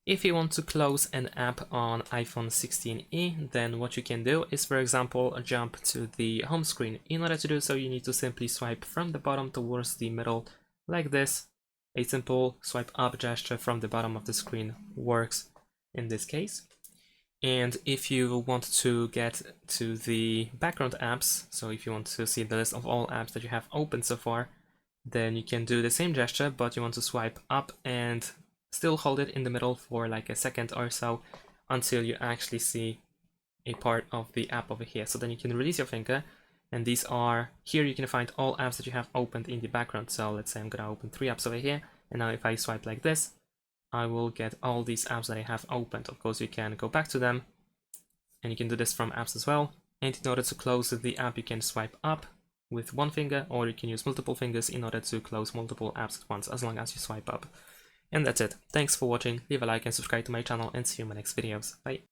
If you want to close an app on iPhone 16e, then what you can do is, for example, jump to the home screen. In order to do so, you need to simply swipe from the bottom towards the middle like this. A simple swipe up gesture from the bottom of the screen works in this case. And if you want to get to the background apps, so if you want to see the list of all apps that you have opened so far, then you can do the same gesture, but you want to swipe up and still hold it in the middle for like a second or so until you actually see a part of the app over here. So then you can release your finger, and these are, here you can find all apps that you have opened in the background. So let's say I'm gonna open 3 apps over here, and now if I swipe like this, I will get all these apps that I have opened. Of course, you can go back to them, and you can do this from apps as well. And in order to close the app, you can swipe up with one finger, or you can use multiple fingers in order to close multiple apps at once, as long as you swipe up. And that's it. Thanks for watching, leave a like and subscribe to my channel, and see you in my next videos. Bye!